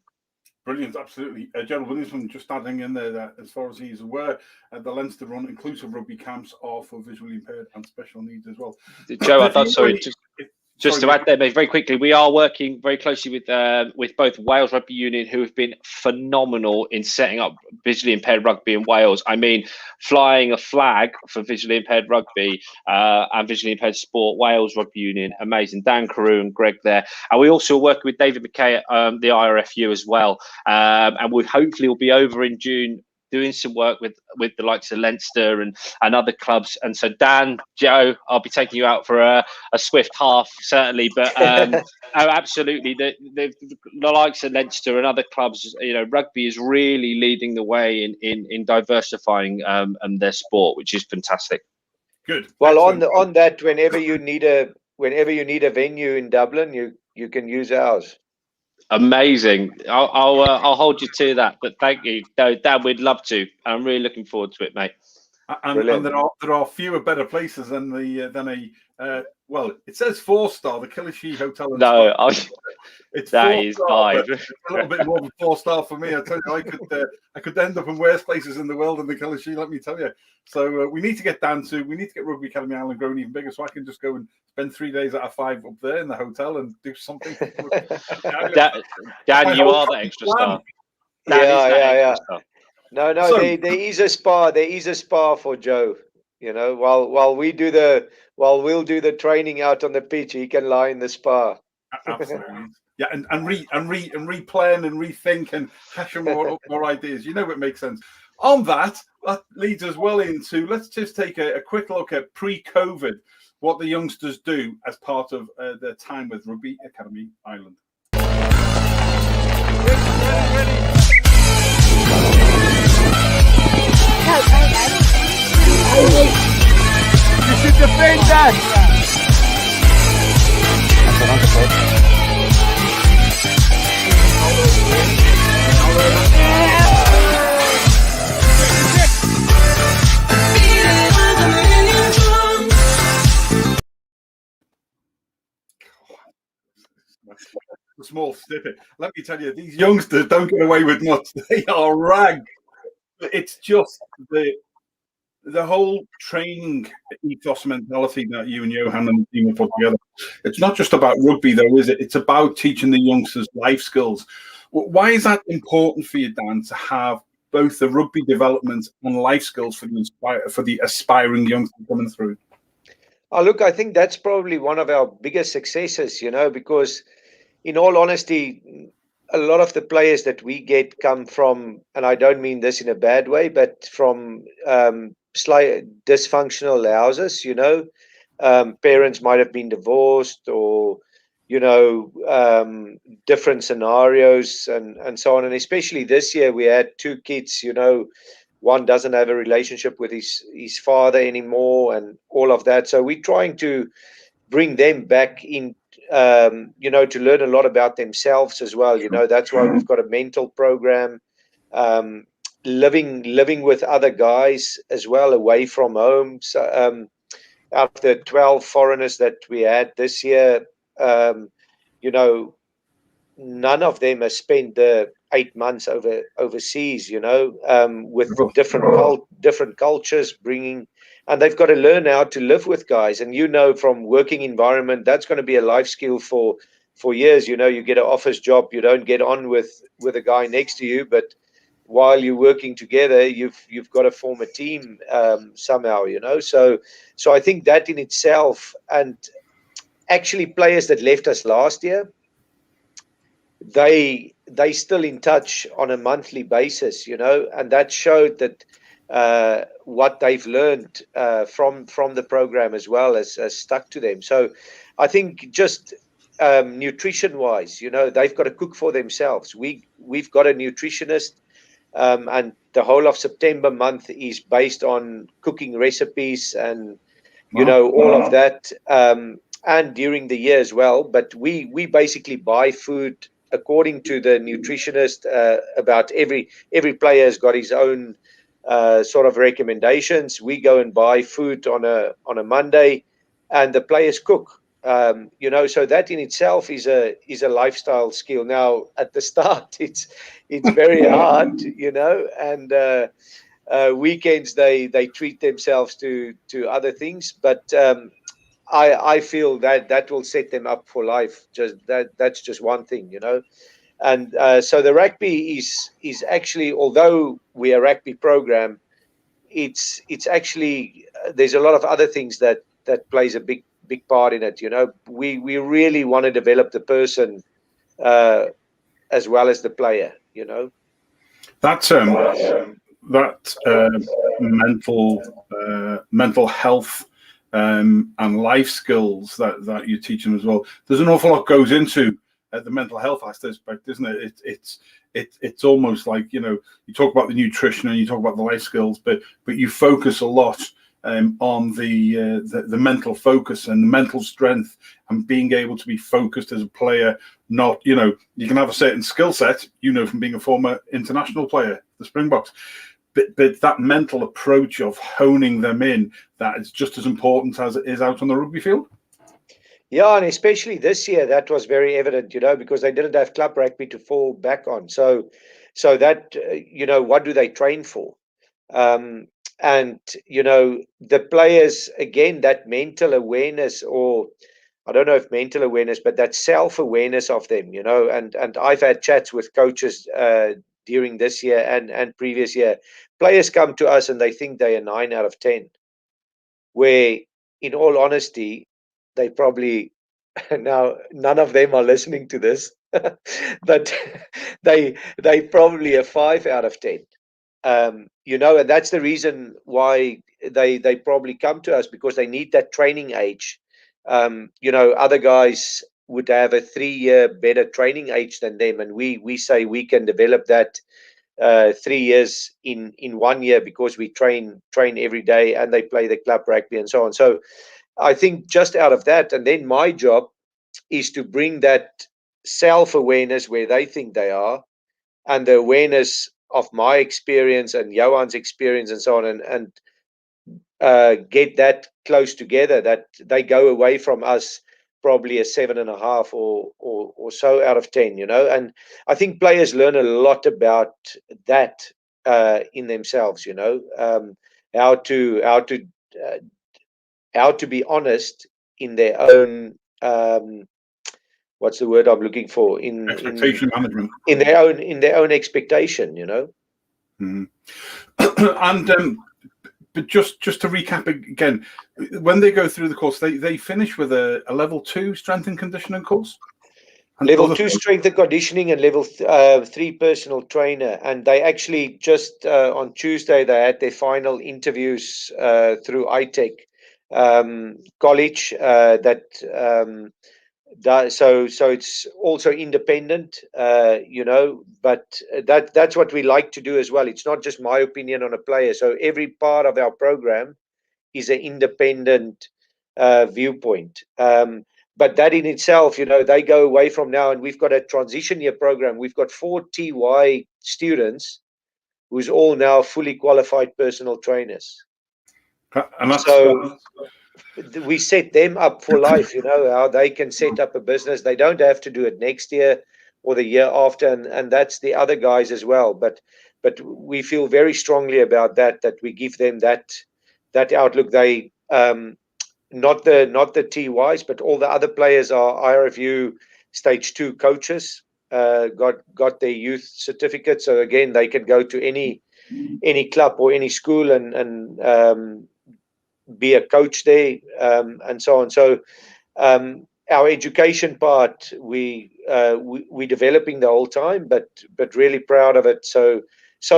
Brilliant, absolutely. Gerald Williamson just adding in there that, as far as he's aware, the Leinster run inclusive rugby camps are for visually impaired and special needs as well. Joe, Just to add there, very quickly, we are working very closely with both Wales Rugby Union, who have been phenomenal in setting up visually impaired rugby in Wales. I mean, flying a flag for visually impaired rugby and visually impaired sport, Wales Rugby Union, amazing. Dan Carew and Greg there. And we also work with David McKay at the IRFU as well. And we hopefully will be over in June doing some work with the likes of Leinster and other clubs. And so, Dan, Joe, I'll be taking you out for a swift half, certainly. But absolutely, the likes of Leinster and other clubs, rugby is really leading the way in diversifying their sport, which is fantastic. Good. Well, on that, whenever you need a venue in Dublin, you can use ours. Amazing. I'll hold you to that. But thank you, Dan. We'd love to. I'm really looking forward to it, mate. And there are fewer better places than well, it says 4-star, the Killashee Hotel. No, it's that is 5. It's a little bit more than 4-star for me. I tell you, I could end up in worse places in the world than the Killashee. Let me tell you. So we need to get Rugby Academy Ireland growing even bigger, so I can just go and spend 3 days out of 5 up there in the hotel and do something. Dan, you are the extra star. Yeah. No. So, there is a spa. There is a spa for Joe. While we'll do the training out on the pitch, he can lie in the spa. Absolutely. Yeah, and replan and rethink and hash more ideas. It makes sense. On that leads us well into, let's just take a quick look at pre-COVID, what the youngsters do as part of their time with Rugby Academy Ireland. You should defend that. A small snippet. Let me tell you, these youngsters don't get away with much. They are ragged. It's just the whole training ethos mentality that you and Johan and the team have put together. It's not just about rugby, though, is it? It's about teaching the youngsters life skills. Why is that important for you, Dan, to have both the rugby development and life skills for the aspiring youngsters coming through? Oh, look, I think that's probably one of our biggest successes, because in all honesty, a lot of the players that we get come from, and I don't mean this in a bad way, but from slight dysfunctional houses, parents might have been divorced or, different scenarios and so on. And especially this year, we had two kids, one doesn't have a relationship with his father anymore and all of that. So we're trying to bring them back in, to learn a lot about themselves as well. That's why we've got a mental program, living with other guys as well, away from home. So out of the 12 foreigners that we had this year, none of them has spent the 8 months overseas, with different cultures bringing, and they've got to learn how to live with guys. And from working environment, that's going to be a life skill for years. You get an office job, you don't get on with a guy next to you, but while you're working together, you've got to form a team somehow. So I think that in itself, and actually players that left us last year, they still in touch on a monthly basis, and that showed that what they've learned from the program as well has stuck to them. So I think just nutrition wise, they've got to cook for themselves. We've got a nutritionist, and the whole of September month is based on cooking recipes and all of that, and during the year as well. But we basically buy food according to the nutritionist. About every player has got his own sort of recommendations. We go and buy food on a Monday, and the players cook. So that in itself is a lifestyle skill. Now at the start, it's very hard, and weekends they treat themselves to other things, but I feel that will set them up for life. That's just one thing, And so the rugby is actually, although we're a rugby program, it's actually, there's a lot of other things that plays a big part in it. We really want to develop the person as well as the player. That mental health and life skills that you teach them as well. There's an awful lot goes into the mental health aspect, isn't it? It's almost like, you talk about the nutrition and you talk about the life skills, but you focus a lot on the mental focus and the mental strength and being able to be focused as a player. Not, you can have a certain skill set, from being a former international player, the Springboks. But that mental approach of honing them in, that is just as important as it is out on the rugby field. Yeah, and especially this year, that was very evident, because they didn't have club rugby to fall back on. So that, what do they train for? And, the players, again, that mental awareness, or I don't know if mental awareness, but that self-awareness of them, and I've had chats with coaches during this year and previous year. Players come to us and they think they are 9 out of 10, where in all honesty, they probably, now none of them are listening to this, but they probably a 5 out of 10. And that's the reason why they probably come to us, because they need that training age. Other guys would have a 3-year better training age than them, and we say we can develop that 3 years in 1 year, because we train every day and they play the club rugby and so on. So I think just out of that, and then my job is to bring that self-awareness where they think they are, and the awareness of my experience and Johan's experience and so on, and get that close together, that they go away from us probably a 7.5 or so out of 10, and I think players learn a lot about that in themselves, how to be honest in their own, what's the word I'm looking for, Expectation management, in their own expectation, Mm-hmm. And But just to recap again, when they go through the course, they finish with a level 2 strength and conditioning course. And level 2 strength and conditioning and level 3 personal trainer. And they actually just on Tuesday they had their final interviews through iTech college. So it's also independent, but that's what we like to do as well. It's not just my opinion on a player. So every part of our program is an independent viewpoint. But that in itself, they go away from now, and we've got a transition year program. We've got 4 TY students who's all now fully qualified personal trainers. And so we set them up for life, how they can set up a business. They don't have to do it next year or the year after, and that's the other guys as well. But we feel very strongly about that we give them that outlook. They not the TYs, but all the other players are IRFU stage 2 coaches, got their youth certificate. So again, they can go to any club or any school and be a coach there, and so on. So our education part, we're developing the whole time, but really proud of it. So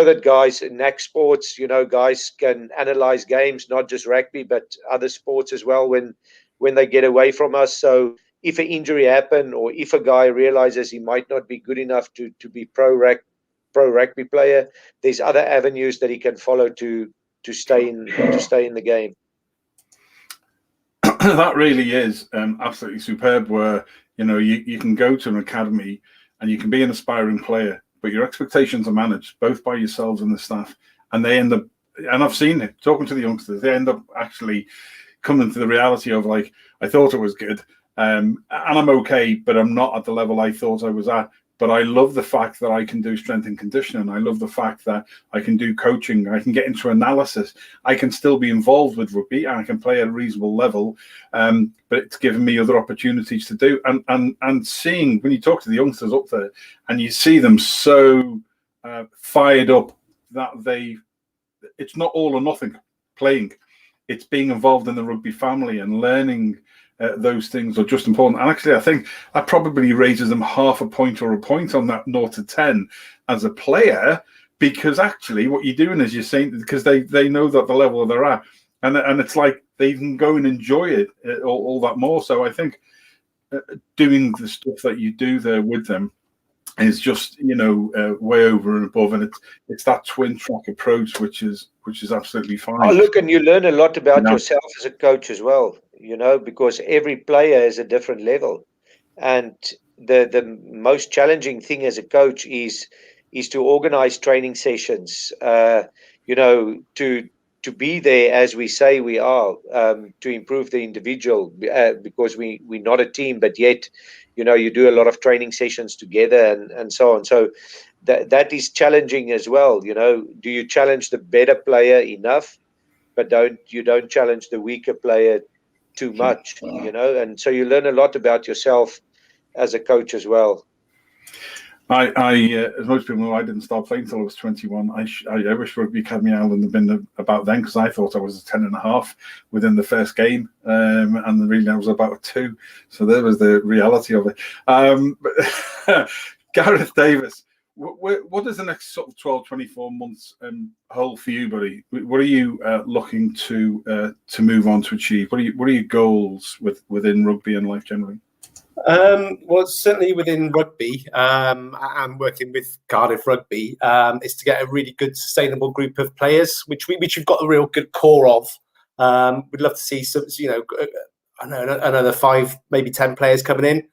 that guys in NAC sports, guys can analyze games, not just rugby, but other sports as well when they get away from us. So if an injury happen, or if a guy realizes he might not be good enough to be pro rugby player, there's other avenues that he can follow to stay in the game. That really is absolutely superb, where you can go to an academy and you can be an aspiring player, but your expectations are managed both by yourselves and the staff, and they end up, and I've seen it talking to the youngsters, they end up actually coming to the reality of, like, I thought it was good, and I'm okay, but I'm not at the level I thought I was at. But I love the fact that I can do strength and conditioning. I love the fact that I can do coaching. I can get into analysis. I can still be involved with rugby, and I can play at a reasonable level. But it's given me other opportunities to do. And seeing, when you talk to the youngsters up there, and you see them so fired up that it's not all or nothing playing. It's being involved in the rugby family and learning those things are just important. And actually, I think that probably raises them half a point or a point on that 0 to 10 as a player, because actually what you're doing is you're saying, because they know that the level they're at, and it's like they can go and enjoy it all that more. So I think doing the stuff that you do there with them is just way over and above, and it's that twin track approach which is absolutely fine. Oh, look, and you learn a lot about yourself as a coach as well, because every player is a different level, and the most challenging thing as a coach is to organize training sessions, to be there as we say we are, to improve the individual, because we're not a team, but yet you do a lot of training sessions together and so on. So that is challenging as well. Do you challenge the better player enough, but you don't challenge the weaker player too much, and so you learn a lot about yourself as a coach as well. I as most people know, I didn't start playing until I was 21. I wish Rugby Academy Ireland had been about then, because I thought I was a 10.5 within the first game, and really I was about a 2. So there was the reality of it. But Gareth Davis, what is the next sort of 12, 24 months hold for you, buddy? What are you looking to move on to achieve? What are your goals within rugby and life generally? Well, certainly within rugby, I'm working with Cardiff Rugby, is to get a really good, sustainable group of players, which we've got a real good core of. We'd love to see some, another 5, maybe 10 players coming in.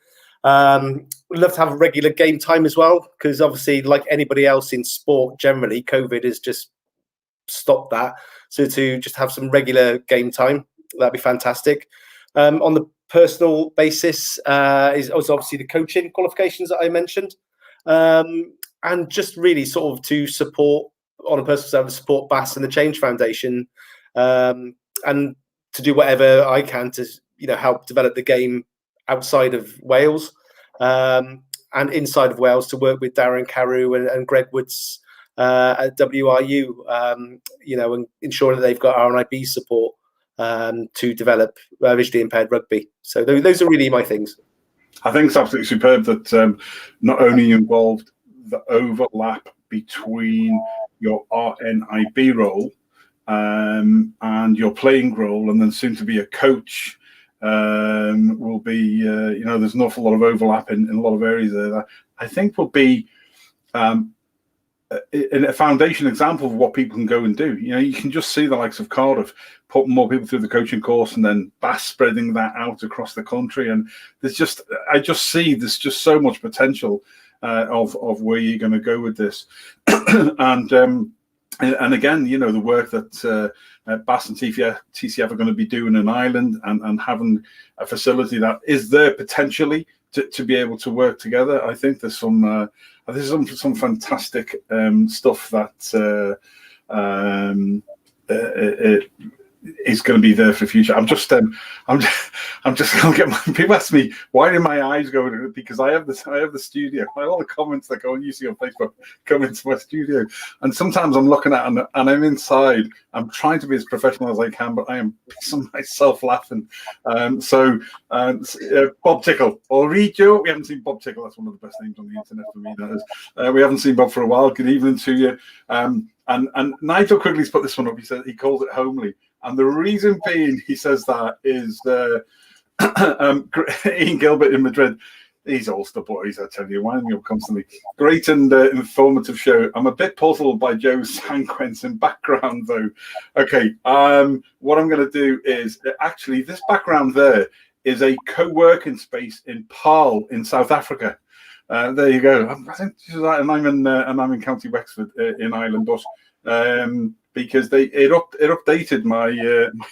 We'd love to have a regular game time as well, because obviously, like anybody else in sport, generally, COVID has just stopped that. So to just have some regular game time, that'd be fantastic. On the personal basis is obviously the coaching qualifications that I mentioned, and just really sort of to support, on a personal level, support BAS and the Change Foundation, and to do whatever I can to help develop the game outside of Wales, and inside of Wales, to work with Darren Carew and Greg Woods at WRU, you know, and ensuring that they've got RNIB support to develop visually impaired rugby. So those are really my things. I think it's absolutely superb that not only you involved the overlap between your RNIB role and your playing role, and then soon to be a coach will be, you know, there's an awful lot of overlap in a lot of areas there that I think will be a foundation example of what people can go and do. You know, you can just see the likes of Cardiff putting more people through the coaching course, and then Bass spreading that out across the country. And there's just, I just see there's just so much potential of where you're going to go with this. And again, you know, the work that Bass and TCF are going to be doing in Ireland, and having a facility that is there potentially to be able to work together. I think there's some fantastic stuff that is going to be there for the future. I'm just going to get my, people ask me, why do my eyes go to it? Because I have the studio. All the comments that go on, you see on Facebook, come into my studio, and sometimes I'm looking at it and I'm inside. I'm trying to be as professional as I can, but I am pissing myself laughing. Bob Tickle or Joe. We haven't seen Bob Tickle. That's one of the best names on the internet for me. That is. We haven't seen Bob for a while. Good evening to you. And Nigel Quigley's put this one up. He said he calls it homely. And the reason being, he says that is Ian Gilbert in Madrid. These Ulster boys, I tell you, wind me up constantly. Great and informative show. I'm a bit puzzled by Joe's Sanquentin background, though. Okay, what I'm going to do is, actually, this background there is a co-working space in Paarl in South Africa. There you go. I think this is that, and I'm in County Wexford in Ireland, but because it updated my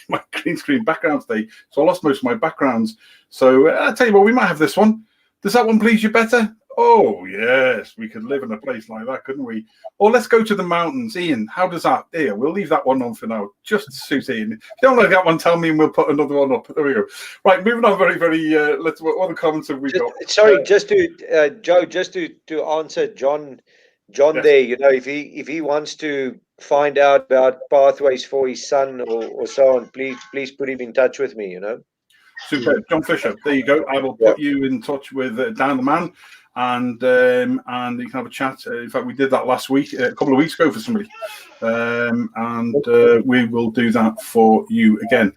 my green screen background today, so I lost most of my backgrounds. So I'll tell you what, we might have this one. Does that one please you better? Oh yes, we could live in a place like that, couldn't we? Or let's go to the mountains. Ian, how does that? There, we'll leave that one on for now, just to suit Ian. If you don't like that one, tell me and we'll put another one up. There we go. Right, moving on very, let's, what other comments have we got? Sorry, just to Joe, just to answer John yes. There, you know, if he wants to find out about pathways for his son or so on, please put him in touch with me, you know. Super. John Fisher, there you go. I will put you in touch with Dan the Man, and you can have a chat. In fact, we did that last week, a couple of weeks ago for somebody, and we will do that for you again.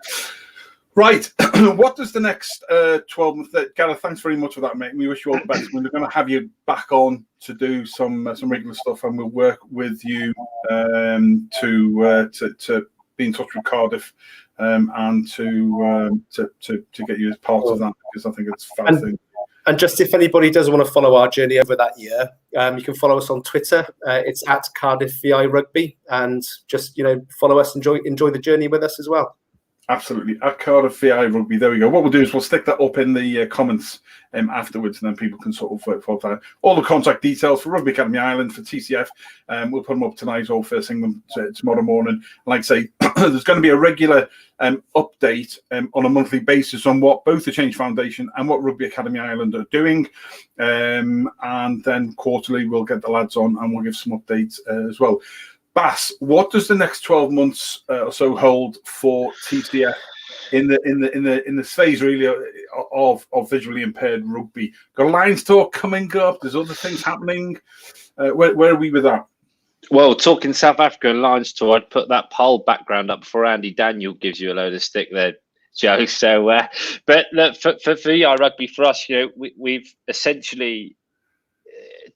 Right, what does the next 12 months? Gareth, thanks very much for that, mate. We wish you all the best. We're going to have you back on to do some regular stuff, and we'll work with you to be in touch with Cardiff. And to get you as part of that, because I think it's fascinating. And just if anybody does want to follow our journey over that year, you can follow us on Twitter. It's at Cardiff VI Rugby, and just, you know, follow us, enjoy the journey with us as well. Absolutely, at Cardiff VI Rugby. There we go. What we'll do is we'll stick that up in the comments afterwards, and then people can sort of follow that. All the contact details for Rugby Academy Ireland, for TCF, we'll put them up tonight or first thing tomorrow morning. Like I say, there's going to be a regular update on a monthly basis on what both the Change Foundation and what Rugby Academy Ireland are doing, and then quarterly we'll get the lads on and we'll give some updates as well. Bass, what does the next 12 months or so hold for TCF in the phase really of visually impaired rugby? Got a Lions talk coming up. There's other things happening. Where are we with that? Well, talking South Africa and Lions tour, I'd put that poll background up before Andy Daniel gives you a load of stick there, Joe. So, but look, for VI Rugby, for us, you know, we've essentially,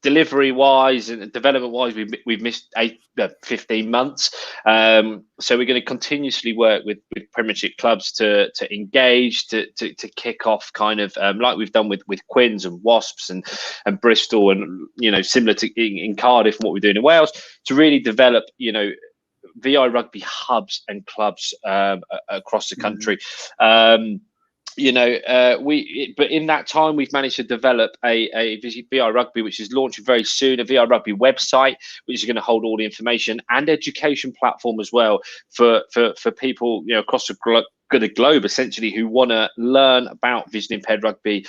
delivery-wise and development-wise, we've missed 15 months. So we're going to continuously work with Premiership clubs to engage, to kick off kind of like we've done with Quins and Wasps and Bristol, and, you know, similar to in Cardiff and what we're doing in Wales, to really develop, you know, VI Rugby hubs and clubs across the country. You know, but in that time, we've managed to develop a VI Rugby, which is launching very soon, a VI Rugby website, which is going to hold all the information, and education platform as well for people, you know, across the the globe essentially who want to learn about visually impaired rugby,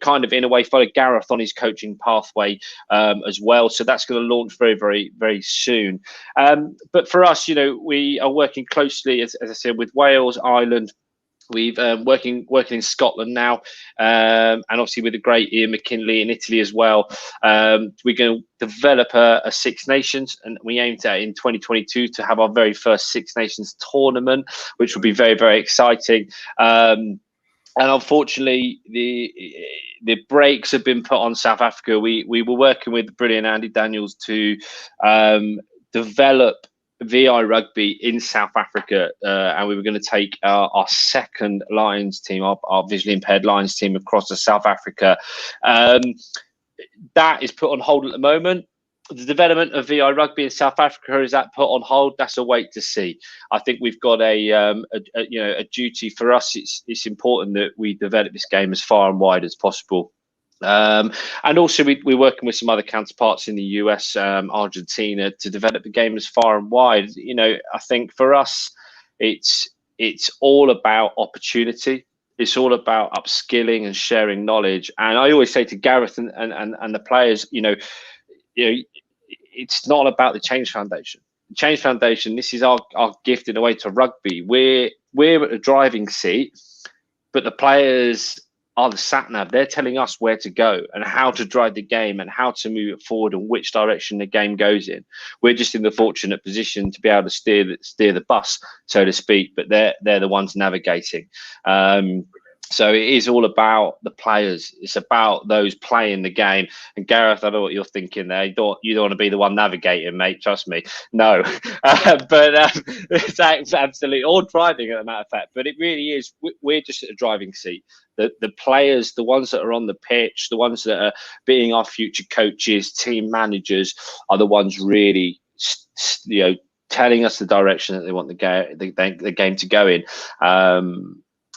kind of in a way follow Gareth on his coaching pathway as well. So that's going to launch very, very, very soon. But for us, we are working closely, as I said, with Wales, Ireland. We've working in Scotland now, and obviously with the great Ian McKinley in Italy as well. We're going to develop a Six Nations, and we aim to in 2022 to have our very first Six Nations tournament, which will be very, very exciting. And unfortunately, the brakes have been put on South Africa. We were working with the brilliant Andy Daniels to develop VI rugby in South Africa, and we were going to take our second Lions team, our visually impaired Lions team, across to South Africa. That is put on hold at the moment. The development of VI rugby in South Africa, is that put on hold? That's a wait to see. I think we've got a duty for us. It's important that we develop this game as far and wide as possible. And also we're working with some other counterparts in the US, Argentina, to develop the game as far and wide. I think for us, it's all about opportunity. It's all about upskilling and sharing knowledge. And I always say to Gareth and the players, it's not about the Change Foundation. The Change Foundation, this is our gift in a way to rugby. We're at the driving seat, but the players are the sat-nav. They're telling us where to go and how to drive the game and how to move it forward and which direction the game goes in. We're just in the fortunate position to be able to steer the bus, so to speak, but they're the ones navigating. So it is all about the players. It's about those playing the game. And Gareth, I know what you're thinking there. You don't want to be the one navigating, mate. Trust me. No, but it's absolutely, or driving, as a matter of fact. But it really is. We're just at a driving seat. The players, the ones that are on the pitch, the ones that are being our future coaches, team managers, are the ones really, telling us the direction that they want the game to go in.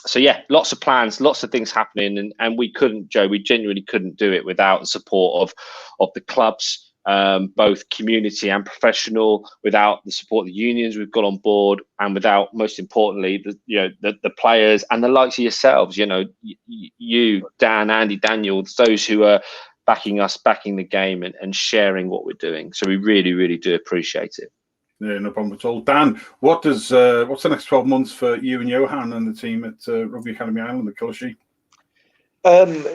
So yeah, lots of plans, lots of things happening, and we couldn't, Joe, we genuinely couldn't do it without the support of the clubs, both community and professional, without the support of the unions we've got on board, and without, most importantly, the players and the likes of yourselves, you, Dan, Andy, Daniel, those who are backing us, backing the game and sharing what we're doing. So we really, really do appreciate it. Yeah, no problem at all. Dan, what's the next 12 months for you and Johan and the team at Rugby Academy Ireland at Killashee?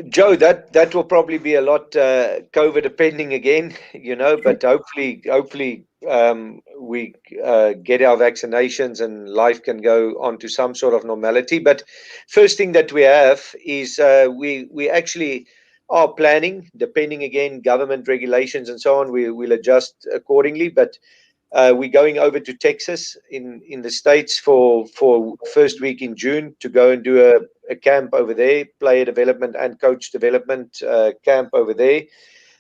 Joe, that will probably be a lot COVID depending again, but hopefully we get our vaccinations and life can go on to some sort of normality. But first thing that we have is we actually are planning, depending again, government regulations and so on, we'll adjust accordingly. But we're going over to Texas in the States for first week in June to go and do a camp over there, player development and coach development camp over there.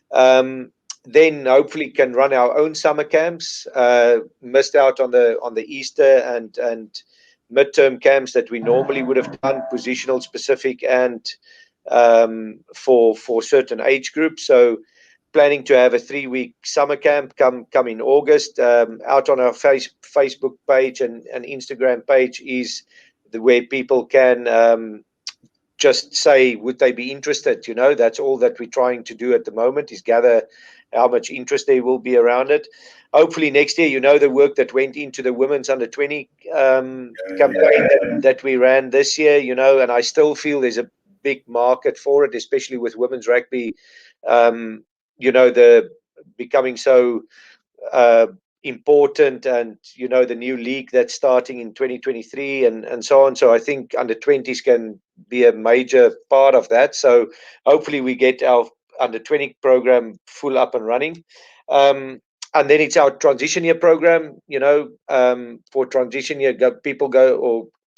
Then hopefully can run our own summer camps. Missed out on the Easter and midterm camps that we normally would have done, positional specific and for certain age groups. So planning to have a 3-week summer camp come in August. Out on our Facebook page and Instagram page is where people can just say, would they be interested? That's all that we're trying to do at the moment, is gather how much interest there will be around it. Hopefully next year, the work that went into the women's under 20 campaign that we ran this year, and I still feel there's a big market for it, especially with women's rugby. The becoming so important, and the new league that's starting in 2023 and so on. So I think under 20s can be a major part of that. So hopefully we get our under 20 program full up and running. And then it's our transition year program, for transition year,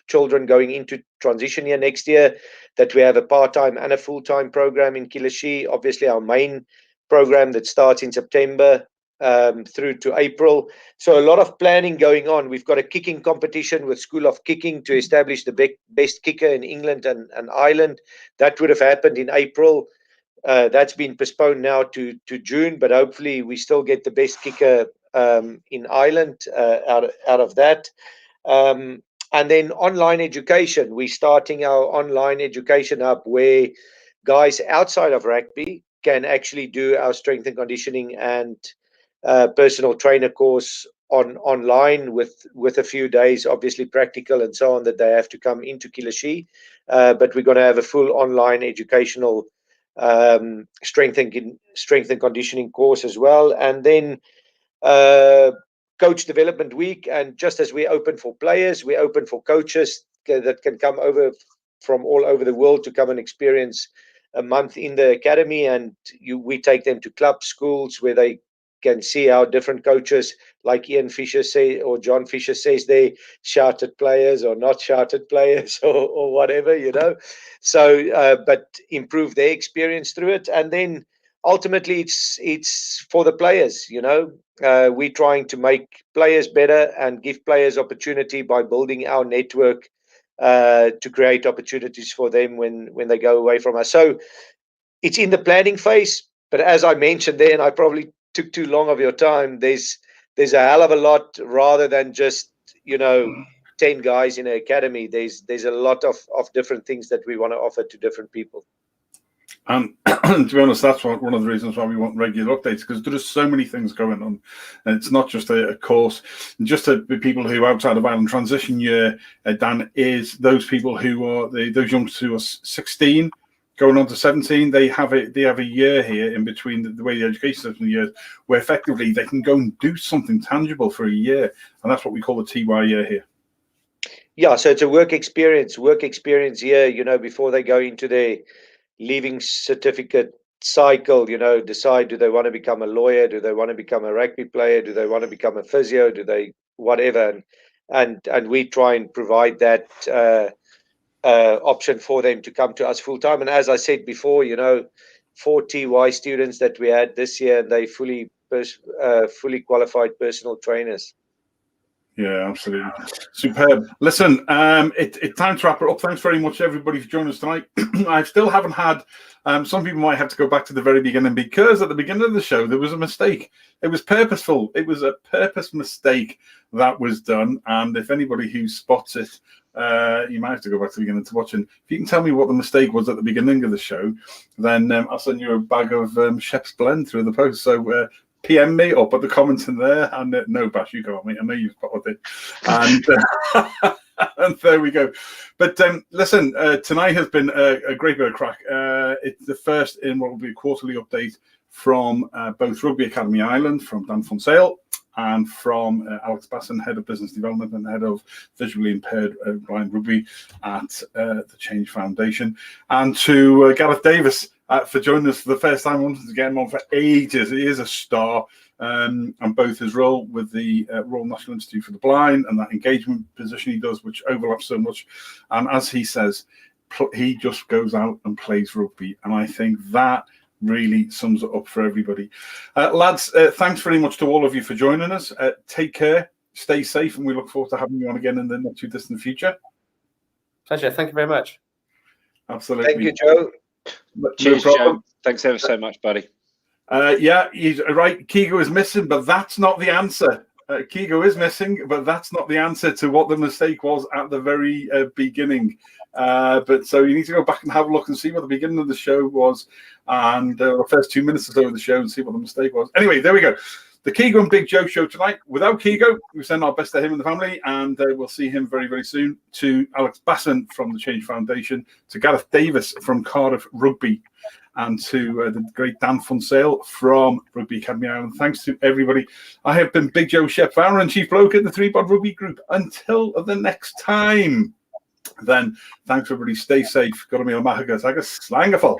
children going into transition year next year, that we have a part-time and a full-time program in Killashee. Obviously our main program that starts in September through to April. So a lot of planning going on. We've got a kicking competition with School of Kicking to establish the best kicker in England and Ireland. That would have happened in April. That's been postponed now to June, but hopefully we still get the best kicker in Ireland out of that. And then online education. We're starting our online education hub where guys outside of rugby can actually do our strength and conditioning and personal trainer course online with a few days, obviously practical and so on, that they have to come into Kilishi. But we're going to have a full online educational strength and conditioning course as well. And then coach development week. And just as we open for players, we open for coaches that can come over from all over the world to come and experience a month in the academy. And we take them to club schools where they can see how different coaches, like Ian Fisher say, or John Fisher says, they shouted players or not shouted players or whatever, you know. So, but improve their experience through it. And then ultimately it's for the players, you know. We're trying to make players better and give players opportunity by building our network to create opportunities for them when they go away from us. So it's in the planning phase, but as I mentioned there, and I probably took too long of your time, there's a hell of a lot rather than just, you know, 10 guys in an academy. There's a lot of different things that we want to offer to different people. And to be honest, that's one of the reasons why we want regular updates, because there are so many things going on. And it's not just a course. And just to be people who outside of Ireland transition year, Dan, is those people who are those youngsters who are 16 going on to 17. They have a year here in between the way the education system years, where effectively they can go and do something tangible for a year, and that's what we call the TY year here. Yeah, so it's a work experience year, you know, before they go into their leaving certificate cycle, you know, decide, do they want to become a lawyer, do they want to become a rugby player, do they want to become a physio, do they whatever, and we try and provide that option for them to come to us full time. And as I said before, you know, 4 TY students that we had this year, and they fully qualified personal trainers. Yeah, absolutely. Superb. Listen, it's time to wrap it up. Thanks very much, everybody, for joining us tonight. I still haven't had, some people might have to go back to the very beginning, because at the beginning of the show, there was a mistake. It was purposeful. It was a purpose mistake that was done. And if anybody who spots it, you might have to go back to the beginning to watch it. If you can tell me what the mistake was at the beginning of the show, then I'll send you a bag of Chef's Blend through the post. So, PM me or put the comments in there, and no, Bash, you go on me. I know you've spotted it, and and there we go. But listen, tonight has been a great bit of crack. It's the first in what will be a quarterly update from both Rugby Academy Ireland, from Dan VAN ZYL, and from Alex Basson, Head of Business Development and Head of Visually Impaired Blind Rugby at the Change Foundation, and to Gareth Davis for joining us for the first time. I wanted to get him on for ages. He is a star, and both his role with the Royal National Institute for the Blind and that engagement position he does, which overlaps so much. And as he says, he just goes out and plays rugby. And I think that really sums it up for everybody. Lads, thanks very much to all of you for joining us. Take care, stay safe, and we look forward to having you on again in the not too distant future. Pleasure. Thank you very much. Absolutely. Thank you, Joe. Cheers, Joe. Thanks ever so much, buddy. Yeah, he's right. Keego is missing, but that's not the answer. Keego is missing, but that's not the answer to what the mistake was at the very beginning. But so you need to go back and have a look and see what the beginning of the show was, and the first 2 minutes or so of the show, and see what the mistake was. Anyway, there we go. The Keego and Big Joe show tonight. Without Keego, we send our best to him and the family, and we'll see him very, very soon. To Alex Basson from the Change Foundation, to Gareth Davis from Cardiff Rugby, and to the great Dan VAN ZYL from Rugby Academy Ireland. Thanks to everybody. I have been Big Joe, Chef Fowler, and Chief Bloke at the 3-Bod Rugby Group. Until the next time, then thanks everybody. Stay safe. Got to be on Mahagas. I guess slangaful.